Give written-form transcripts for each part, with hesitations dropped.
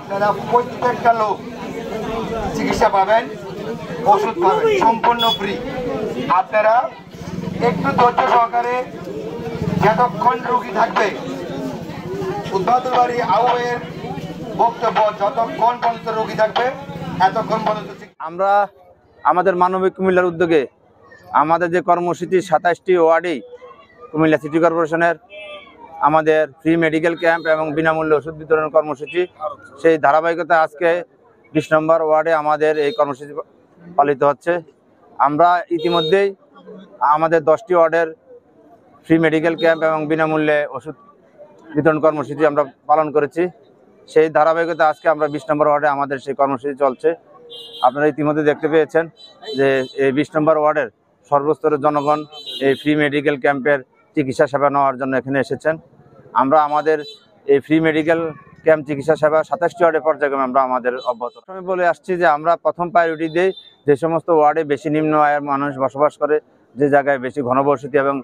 আপনারা প্রত্যেকটা লোক চিকিৎসা পাবেন, ওষুধ পাবেন সম্পূর্ণ ফ্রি। আপনারা একটু ধৈর্য সহকারে যতক্ষণ রোগী থাকবে, উদ্বাতুলবাড়ি আউয়ের বক্তব্য যতক্ষণ পর্যন্ত রোগী থাকবে এতক্ষণ পর্যন্ত। আমরা আমাদের মানবিক কুমিল্লার উদ্যোগে আমাদের যে কর্মসূচি 27টি ওয়ার্ডেই কুমিল্লা সিটি কর্পোরেশনের আমাদের ফ্রি মেডিকেল ক্যাম্প এবং বিনামূল্যে ওষুধ বিতরণ কর্মসূচি, সেই ধারাবাহিকতা আজকে 20 নম্বর ওয়ার্ডে আমাদের এই কর্মসূচি পালিত হচ্ছে। আমরা ইতিমধ্যেই আমাদের 10টি ওয়ার্ডের ফ্রি মেডিকেল ক্যাম্প এবং বিনামূল্যে ওষুধ বিতরণ কর্মসূচি আমরা পালন করেছি। সেই ধারাবাহিকতা আজকে আমরা 20 নম্বর ওয়ার্ডে আমাদের সেই কর্মসূচি চলছে। আপনারা ইতিমধ্যে দেখতে পেয়েছেন যে এই 20 নম্বর ওয়ার্ডের সর্বস্তরের জনগণ এই ফ্রি মেডিকেল ক্যাম্পের চিকিৎসা সেবা নেওয়ার জন্য এখানে এসেছেন। আমরা আমাদের এই ফ্রি মেডিকেল ক্যাম্প চিকিৎসা সেবা 27টি ওয়ার্ডে পর্যায়ক্রমে আমরা আমাদের অব্যাহত আমি বলে আসছি যে আমরা প্রথম প্রায়োরিটি দিই যে সমস্ত ওয়ার্ডে বেশি নিম্ন আয়ের মানুষ বসবাস করে, যে জায়গায় বেশি ঘনবসতি এবং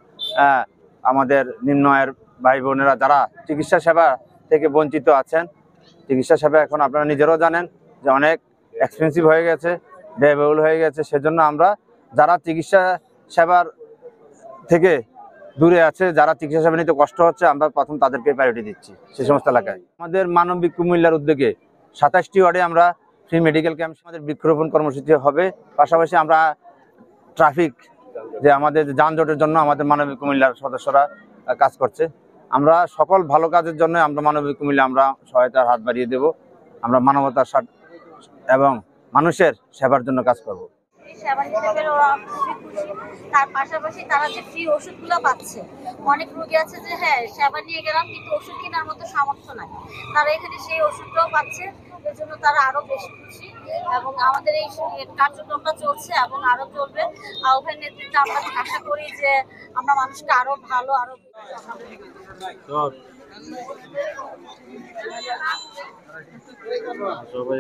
আমাদের নিম্ন আয়ের ভাই বোনেরা যারা চিকিৎসা সেবা থেকে বঞ্চিত আছেন। চিকিৎসা সেবা এখন আপনারা নিজেরাও জানেন যে অনেক এক্সপেন্সিভ হয়ে গেছে, ব্যয়বহুল হয়ে গেছে। সেজন্য আমরা যারা চিকিৎসা সেবার থেকে দূরে আছে, যারা চিকিৎসা সেবা নিতে কষ্ট হচ্ছে, আমরা প্রথম তাদেরকে প্রায়োরিটি দিচ্ছি সেই সমস্ত এলাকায়। আমাদের মানবিক কুমিল্লার উদ্যোগে 27টি ওয়ার্ডে আমরা ফ্রি মেডিকেল ক্যাম্প আমাদের বৃক্ষরোপণ কর্মসূচি হবে। পাশাপাশি আমরা ট্রাফিক যে আমাদের যানজটের জন্য আমাদের মানবিক কুমিল্লার সদস্যরা কাজ করছে। আমরা সকল ভালো কাজের জন্য আমরা মানবিক কুমিল্লা আমরা সহায়তার হাত বাড়িয়ে দেব। আমরা মানবতার এবং মানুষের সেবার জন্য কাজ করব। তার পাশাপাশি তারা যে ফ্রি ওষুধগুলো পাচ্ছে, অনেক রোগী আছে যে হ্যাঁ সেবা নিয়ে গেলাম কিন্তু ওষুধ কেনার মতো সামর্থ্য নাই, তারা এখানে সেই ওষুধটাও পাচ্ছে। এর জন্য তারা আরো বেশি খুশি এবং আমাদের এই কার্যক্রমটা চলছে এবং আরো চলবে। আহ্বান নেতৃত্বে আমরা আশা করি যে আমরা মানুষকে আরো ভালো আরো সবাই